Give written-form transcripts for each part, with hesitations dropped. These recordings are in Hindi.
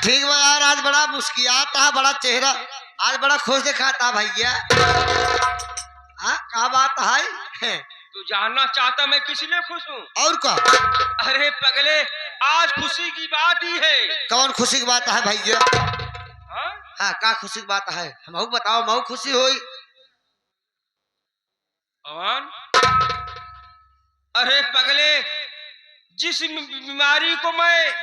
ठीक बा यार, आज बड़ा मुस्कियाता है, बड़ा चेहरा आज बड़ा खुश दिखाता भैया। हाँ क्या बात है? तू जानना चाहता मैं किस लिए खुश हूँ? और क्या? अरे पगले, आज खुशी की बात ही है। कौन खुशी की बात है भैया? हाँ? हाँ क्या खुशी की बात है? हम बताओ, मऊ खुशी होई। कौन? अरे पगले, जिस बीमारी को मैं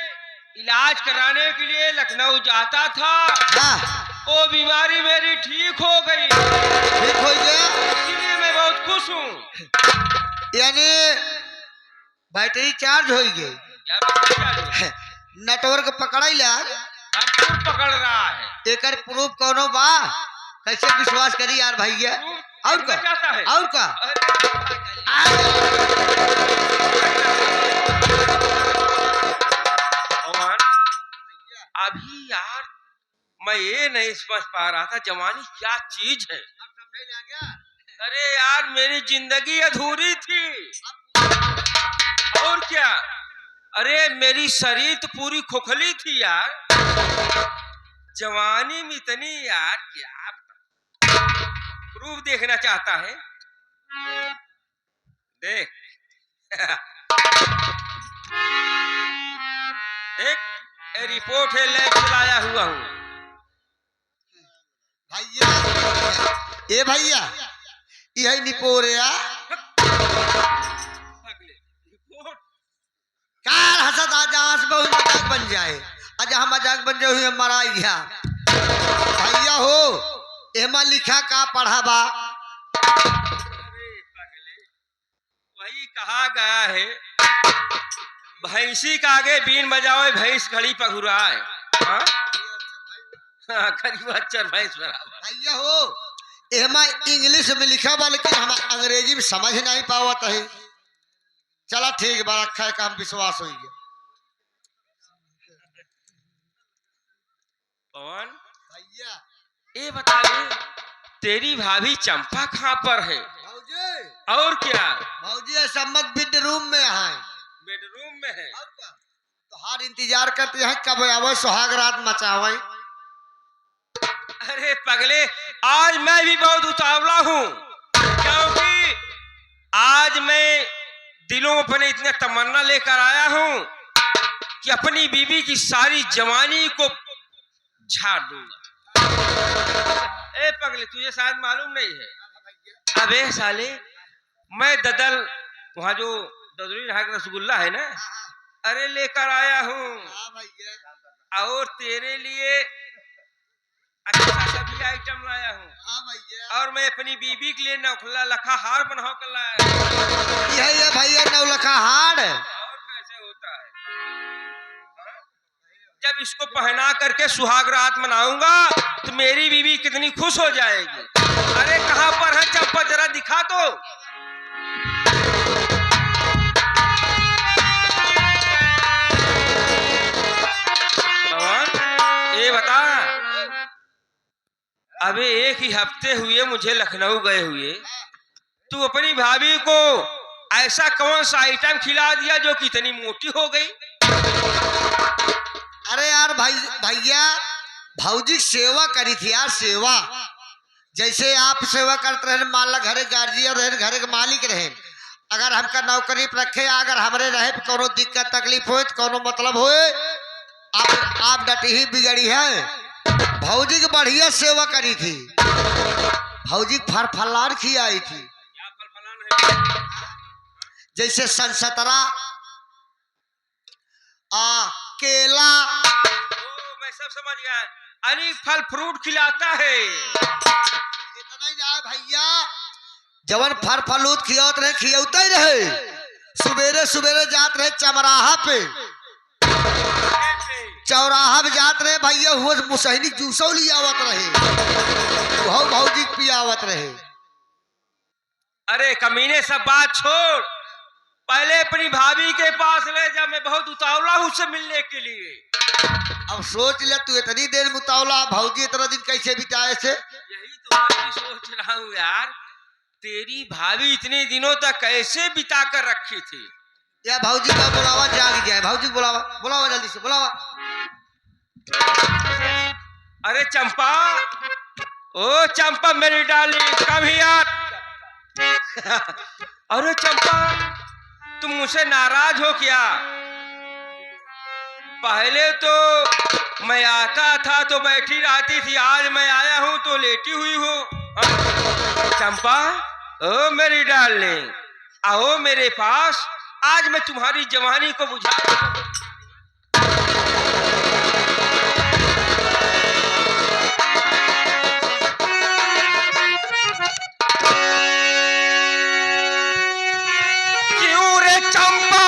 इलाज कराने के लिए लखनऊ जाता था, हाँ वो बीमारी मेरी ठीक हो गई। ठीक हो गया, इसलिए मैं बहुत खुश हूँ। यानी बैटरी चार्ज हो गई, क्या बैटरी? नेटवर्क पकड़ा भरपूर पकड़ रहा है। एकर प्रूफ कोनो बा? कैसे विश्वास करी यार भैया? और क्या? चाहता है? और क्या? अभी यार मैं ये नहीं समझ पा रहा था जवानी क्या चीज है। अरे यार मेरी जिंदगी अधूरी थी और क्या। अरे मेरी शरीर तो पूरी खोखली थी यार, जवानी में इतनी यार क्या प्रूफ देखना चाहता है। देख देख, ये रिपोर्ट है, लैब से लाया हुआ हूँ। भैया ए भैया, यही निपोरिया कार हसत आज बहुत मजाक बन जाए। आज हम मजाक बन जाए हुए मरा गया भैया हो। एमा लिखा का पढ़ा बा? वही कहा गया है, भैंसी का आगे बीन बजाओ भैंस घड़ी पघुराए। हाँ? अक्षर भैंस बराबर। भैया हो, एमा इंग्लिश में लिखा बा लेकिन हम अंग्रेजी में समझ नहीं पावत है। चला ठीक बा, रखा है काम विश्वास हो गया। पवन भैया ये बता दे, तेरी भाभी चंपा कहाँ पर है? भौजी, और क्या? भौजी सम्मत बेडरूम में है। बेडरूम में है? तो हर इंतजार करते हैं कब आवे सुहाग रात मचावे। अरे पगले, आज मैं भी बहुत उतावला हूँ, क्योंकि आज मैं दिलों में अपने इतने तमन्ना लेकर आया हूँ कि अपनी बीवी की सारी जवानी को झाड़ दूंगा। ए पगले, तुझे शायद मालूम नहीं है। अबे साले, मैं ददल वहाँ जो ददरी रहा रसगुल्ला है ना, अरे लेकर आया हूँ, और तेरे लिए अच्छा सभी आइटम लाया हूँ, और मैं अपनी बीबी के लिए नौखला लखा हार बना कर लाया। यही है भैया नौलखा हार। और कैसे होता है? जब इसको पहना करके सुहाग रात मनाऊंगा तो मेरी बीवी कितनी खुश हो जाएगी। अरे कहाँ पर है चंपा, जरा दिखा तो। ये बता, अबे एक ही हफ्ते हुए मुझे लखनऊ गए हुए, तू अपनी भाभी को ऐसा कौन सा आइटम खिला दिया जो कितनी मोटी हो गई? अरे यार भैया भौजी सेवा करी थी यार, सेवा जैसे आप सेवा करते रहे, मान ला घरे गार्जियन रहे, घरे के मालिक रहे, अगर हमका नौकरी पर रखे, अगर हमरे रहे कोनो दिक्कत तकलीफ हो तो कोनो मतलब हो, आप डटी ही बिगड़ी है। भौजी की बढ़िया सेवा करी थी, भौजी फल फलान खिलाई थी। क्या फल फलान है? जैसे संतरा, केला। मैं सब समझ गया, अनेक फल फ्रूट खिलाता है। इतना ही ना भैया, जवन फल फलूत खियात रहे खियौते ही रहे। सुबेरे सुबेरे जात रहे चमराहा पे, चौराहा में जात रहे भैया, हुआ मुसहनी जूसो लियावत रहे, भौजी पियावत रहे। अरे कमीने सब बात छोड़, पहले अपनी भाभी के पास ले जा, मैं बहुत उतावला हूँ उससे मिलने के लिए। अब सोच ले, तू इतनी देर मुतावला, भौजी इतना दिन कैसे बिताए थे? यही तो मैं भी सोच रहा हूँ यार, तेरी भाभी इतने दिनों तक कैसे बिता कर रखी थी। या भौजी का बुलावा जाग जाए, भौजी बुलावा, बुलावा जल्दी से बुलावा। अरे चंपा, ओ चंपा मेरी डार्लिंग, कम हियर। अरे चंपा, तुम मुझसे नाराज हो क्या? पहले तो मैं आता था तो बैठी रहती थी, आज मैं आया हूं तो लेटी हुई हो। चंपा, ओ मेरी डार्लिंग, आओ मेरे पास, आज मैं तुम्हारी जवानी को बुझा। क्यों रे चंपा,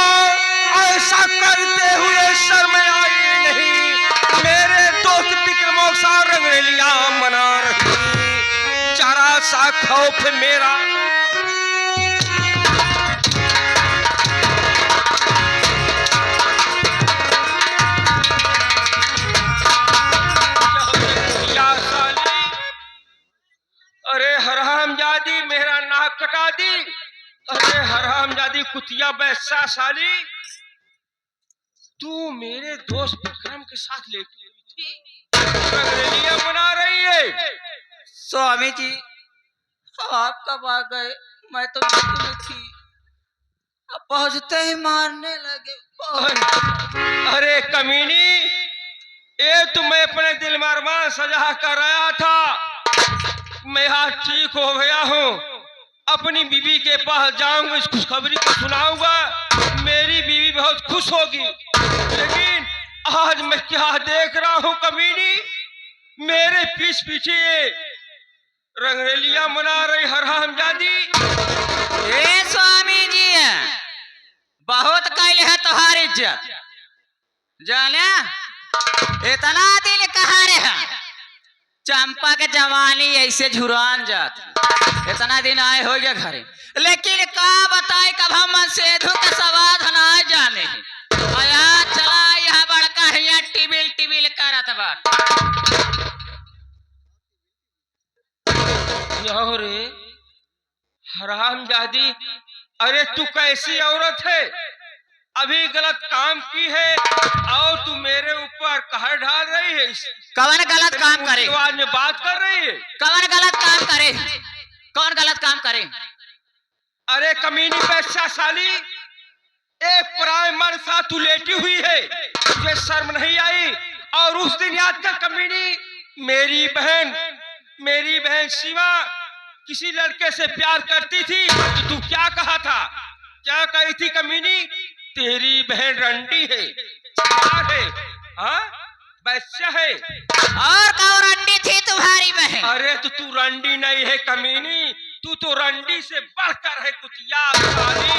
ऐसा करते हुए शर्म आई नहीं? मेरे दोस्त विक्रमोक्सा रंगरेलिया मना रही, जरा सा खौफ मेरा। अरे हरामजादी, मेरा नाक कटा दी। अरे हरामजादी कुतिया बैसा साली, तू मेरे दोस्त विक्रम के साथ लेटी हुई थी, रंगरेलिया बना रही है। स्वामी जी, आप कब आ गए? मैं तो बिल्कुल नहीं थी, अब पहुंचते ही मारने लगे। अरे कमीनी, ये तो मैं अपने दिल मारमान सजा कर आया था। मैं आज ठीक हो गया हूँ, अपनी बीवी के पास जाऊंगा, इस खुशखबरी को सुनाऊंगा, मेरी बीवी बहुत खुश होगी। लेकिन आज मैं क्या देख रहा हूँ कमीनी, मेरे पीछे रंगरेलिया मना रही हरामजादी। ए स्वामी जी, बहुत कैल है तुम्हारी इज्जत, जाने इतना दिल कहाँ रहा? चंपा के जवानी ऐसे झुरान जात, इतना दिन आए हो गया घरे, लेकिन का बताए कब हम सेधु के सवाद ना जाने। आया चला यहाँ बड़का है, यहाँ टिबिल टिबिल करत बा। रे हरामजादी, अरे तू कैसी औरत है, अभी गलत काम की है और तू मेरे ऊपर कहर ढाल रही है। कौन गलत काम करे? आज में बात कर रही है। कौन गलत काम करे? कौन गलत काम करे? अरे कमीनी पैसा साली, एक पराए मर्द साथ तू लेटी हुई है, तुझे शर्म नहीं आई? और उस दिन याद कर कमीनी, मेरी बहन शिवा किसी लड़के से प्यार करती थी तो तू क्या कहा था? क्या कही थी कमीनी? तेरी बहन रंडी है, हाँ बच्चा है। और कौन रंडी थी तुम्हारी बहन? अरे तो तू रंडी नहीं है कमीनी, तू तो रंडी से बढ़कर है कुतिया साली,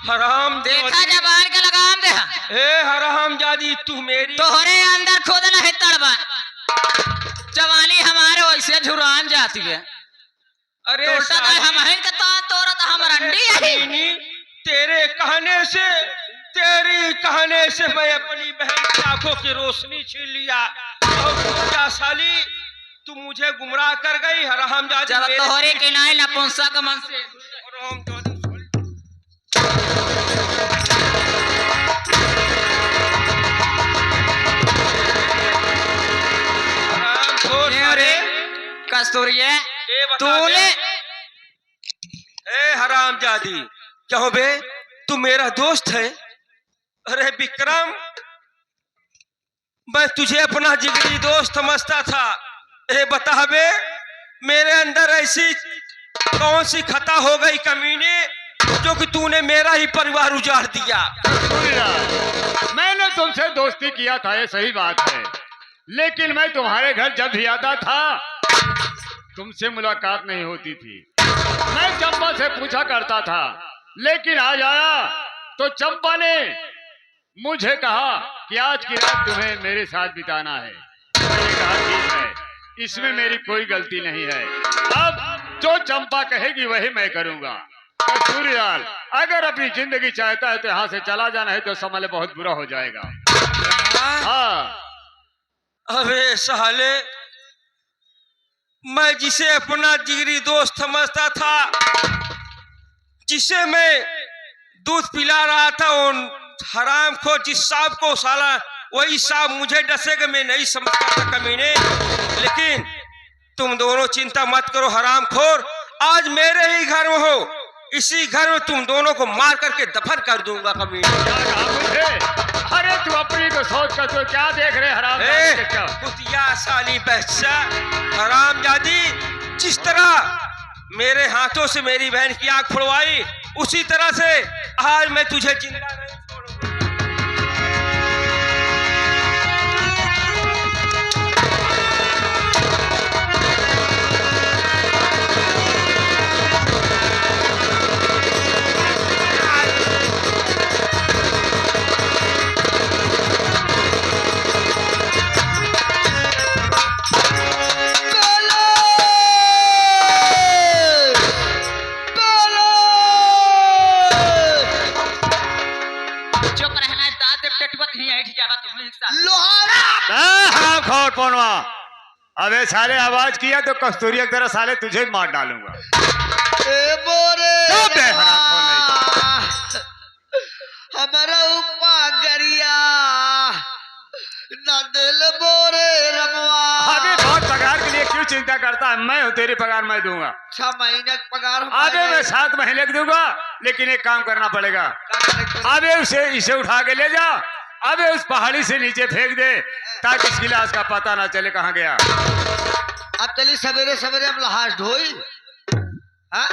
हराम। देखा जबान का लगाम दे। ए हरामजादी, तू मेरी तोहरे अंदर खुद नहीं तड़बा, जवानी हमारे वैसे झुरान जाती है। अरे हम हैं कि तोरा तो हम रंडी है। तेरी कहने से मैं अपनी बहन की आंखों की रोशनी छीन लिया। और क्या साली, तू मुझे गुमराह कर गई हरामजादी। जब तोहरे के नाई नपुंसक मन से कस्तूरिया तूने। ए हरामजादी, क्यों बे, तू मेरा दोस्त है? अरे विक्रम, मैं तुझे अपना जिगरी दोस्त समझता था। ए बता बे, मेरे अंदर ऐसी कौन सी खता हो गई कमीने, जो कि तूने मेरा ही परिवार उजाड़ दिया? मैंने तुमसे दोस्ती किया था, ये सही बात है, लेकिन मैं तुम्हारे घर जब भी आता था तुमसे मुलाकात नहीं होती थी। मैं चंपा से पूछा करता था, लेकिन आज आया तो चंपा ने मुझे कहा कि आज की रात तुम्हें मेरे साथ बिताना है। मैंने कहा ठीक है, इसमें मेरी कोई गलती नहीं है, अब जो चंपा कहेगी वही मैं करूंगा। सूर्यलाल, अगर अपनी जिंदगी चाहता है तो यहाँ से चला जाना है, तो समय बहुत बुरा हो जाएगा। हाँ। अरे साले, मैं जिसे अपना जिगरी दोस्त समझता था, जिसे मैं दूध पिला रहा था, उन हराम को जिस सांप को साला वही साहब मुझे डसेगा, मैं नहीं समझता था कमीने। लेकिन तुम दोनों चिंता मत करो हरामखोर, आज मेरे ही घर में हो, इसी घर में तुम दोनों को मार करके दफन कर दूंगा कमीने। क्या कहा मुझे? अरे तू अपनी को सोच कर तो क्या देख रहे हराम कुतिया साली बच्चा हरामजादी, जिस तरह मेरे हाथों से मेरी बहन की आंख फुड़वाई उसी तरह से आज मैं तुझे जिंदा नहीं छोड़ूंगा। हराम खोर पौनवा, अबे साले आवाज किया तो कस्तूरिया की तरह साले तुझे भी मार डालूंगा। ए बोरे चुप है, हरामखोर नहीं हमारा उपा गरिया ना दिल बोरे रमवा। अबे बहुत पगार के लिए क्यों चिंता करता है? मैं हूँ, तेरी पगार मैं दूंगा। 6 महीने का पगार अबे मैं 7 महीने का दूंगा, लेकिन एक काम करना पड़ेगा। अबे इसे उठा के ले जा, अबे उस पहाड़ी से नीचे फेंक दे ताकि इसकी लाश का पता ना चले कहाँ गया। अब चली सवेरे सवेरे हम लहास ढोई। हाँ?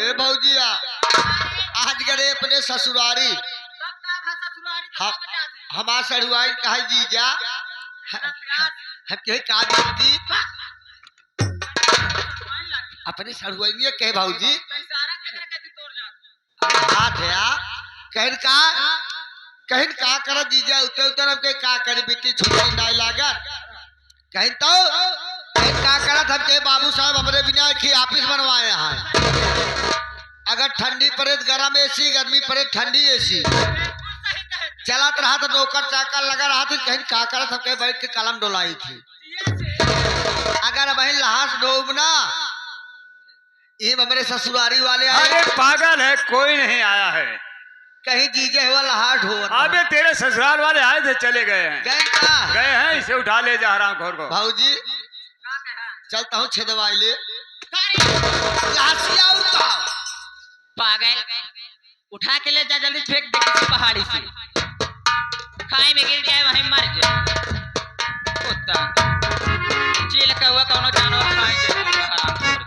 ए भौजिया आज गए अपने ससुरारी, हमार सड़ुआई कहा जीजा हम कहे का दीदी अपने सड़ुआई कहे भौजी हाथ है कहन का कर जीजा उतर उतर हम कहे का करी बेटी छुट्टी नहीं लागत कहन तो कहन का करत हम कहे बाबू साहब हमारे बिना की ऑफिस बनवाए हैं। अगर ठंडी पड़े गरम एसी, गर्मी पड़े ठंडी एसी चलत रहा तो नौकर चाकर लगा रहा था। कहीं का करत हम कहे बैठ के कलम डोलाई थी। अगर वही लहास डोबना ये हमारे ससुरारी वाले आए। अरे पागल है, कोई नहीं आया है। कहीं जीजे हुआ लहास ढो। अबे तेरे ससुराल वाले आए थे, चले गए हैं। गए हैं, इसे उठा ले जा हरामखोर को। भाऊजी चलता हूँ छेदवाई ले लासिया उठा। पागल, उठा के ले जा जल्दी, फेंक दे किसी पहाड़ी से, खाई में गिर जाए वहीं मर जाए। कुत्ता चील का हुआ कौनो जानवर खाई जाए हरामखोर।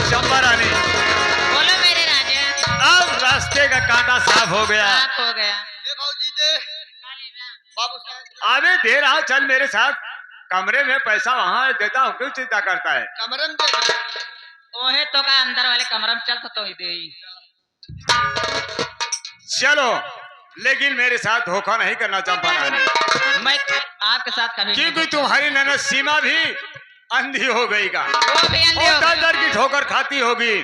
चंपा रानी, बोलो मेरे राजा। अब रास्ते का कांटा साफ हो गया। साफ हो गया। भाऊजी दे बाबू साहब अबे दे रहा, चल मेरे साथ कमरे में, पैसा वहां देता हूँ, क्यों चिंता करता है? कमरे में दे ओहे तो का अंदर वाले कमरा में चल तो ही दे। चलो, लेकिन मेरे साथ धोखा नहीं करना चंपा रानी। मैं आपके साथ कभी क्योंकि तुम्हारी ननद सीमा भी अंधी हो गई का, वो भी अंधे हो दर गए। की ठोकर खाती होगी।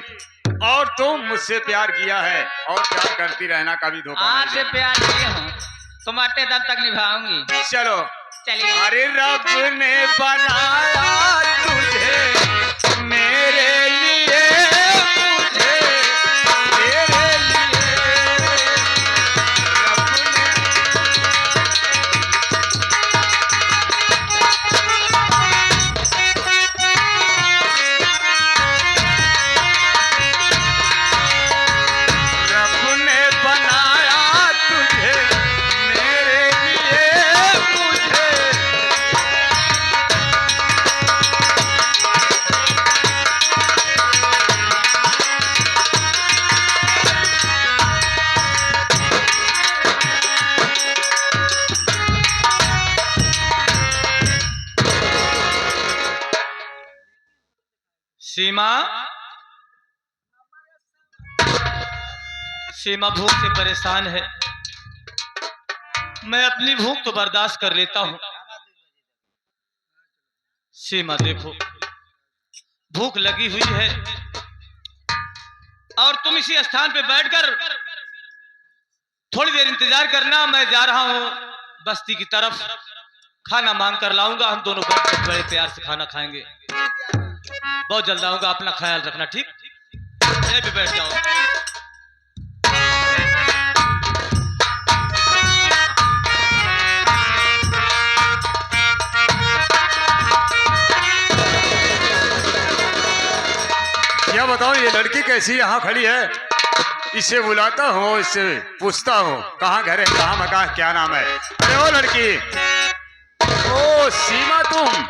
और तुम मुझसे प्यार किया है और प्यार करती रहना, कभी धोखा नहीं आपसे देना। प्यार किए हूँ तो मरते दम तक निभाऊंगी। चलो, चलिए। अरे रब ने बनाया तुझे मेरे लिए, मुझे तेरे लिए। रब ने रब ने बनाया तुझे मेरे लिए, मुझे। सीमा, सीमा भूख से परेशान है। मैं अपनी भूख तो बर्दाश्त कर लेता हूँ। सीमा देखो, भूख लगी हुई है और तुम इसी स्थान पे बैठकर थोड़ी देर इंतजार करना, मैं जा रहा हूँ बस्ती की तरफ, खाना मांग कर लाऊंगा। हम दोनों बैठ कर बड़े प्यार से खाना खाएंगे। बहुत जल्द आऊंगा, अपना ख्याल रखना, ठीक? मैं भी बैठ जाऊँ। क्या बताओ, ये लड़की कैसी यहाँ खड़ी है? इसे बुलाता हूँ, इससे पूछता हूँ कहाँ घर है, कहाँ मकान, क्या नाम है। अरे ओ लड़की, ओ सीमा, तुम,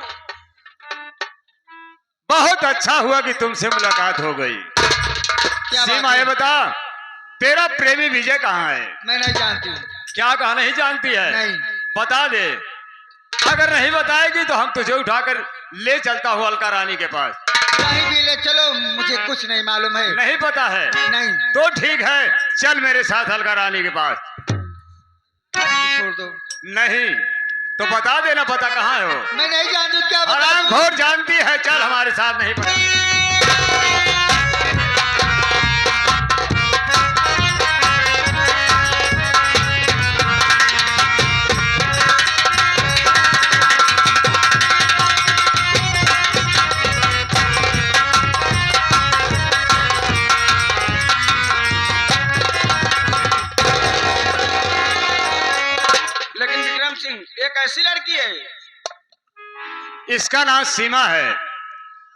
बहुत अच्छा हुआ कि तुमसे मुलाकात हो गई। सीमा, ये बता, तेरा प्रेमी विजय कहाँ है? मैं नहीं जानती हूँ। क्या कहा नहीं जानती है? नहीं। बता दे। अगर नहीं बताएगी तो हम तुझे उठाकर ले चलता हूँ अलका रानी के पास। कहीं भी ले चलो, मुझे कुछ नहीं मालूम है। नहीं पता है? नहीं। तो ठीक है, चल मेरे साथ अलका रानी के पास। छोड़ दो। नहीं तो बता देना, पता कहाँ है वो? मैं नहीं जानती हूँ, क्या हराम घोर जानती है। चल हमारे साथ, नहीं पता। लेकिन विक्रम सिंह, एक ऐसी लड़की है, इसका नाम सीमा है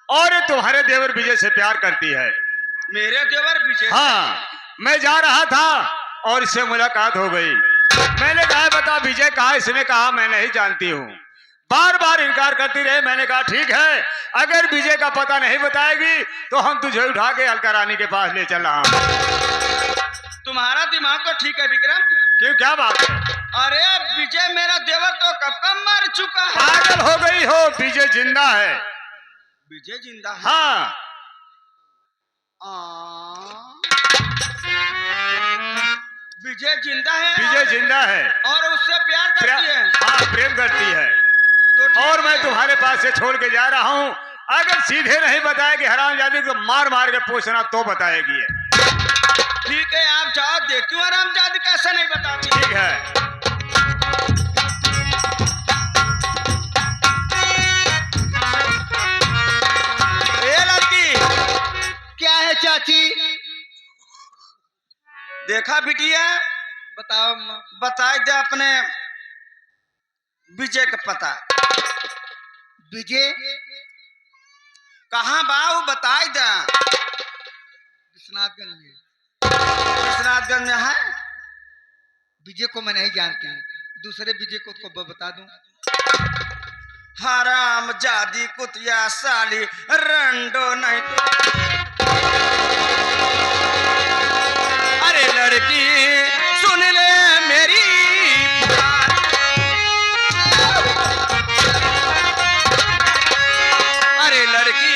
और ये तुम्हारे देवर विजय से प्यार करती है। मेरे देवर विजय। हाँ, मैं जा रहा था और इससे मुलाकात हो गई। मैंने कहा बता विजय कहाँ? इसने कहा मैं नहीं जानती हूँ। बार बार इनकार करती रही। मैंने कहा ठीक है, अगर विजय का पता नहीं बताएगी तो हम तुझे उठा के अलका रानी के पास ले चल रहा हूँ। तुम्हारा दिमाग तो ठीक है विक्रम। क्यों, क्या बात है? अरे विजय मेरा देवर तो कब का मर चुका है। पागल हो गई हो, विजय जिंदा है। विजय जिंदा है? हाँ। विजय जिंदा है? विजय जिंदा है और उससे प्यार करती है? हाँ, प्रेम करती है। तो ठीक और मैं है। तुम्हारे पास से छोड़ के जा रहा हूँ। अगर सीधे नहीं बताएगी हरामजादी को मार मार के पूछना तो बताएगी ये। ठीक है, आप जाओ, देखती हूँ हरामजादी कैसे नहीं बताती। ठीक है। ए लड़की, क्या है चाची? देखा बिटिया, बताओ। बताए दे अपने विजय का पता। विजय कहाँ बाऊ बताए दे। विश्वनाथगंज में। विश्वनाथगंज में है? विजय को मैं नहीं जानती हूँ, दूसरे विजय को बता दूं। हराम जादी कुतिया साली रंडो नहीं तो। अरे लड़की सुन ले मेरी पुकार। अरे लड़की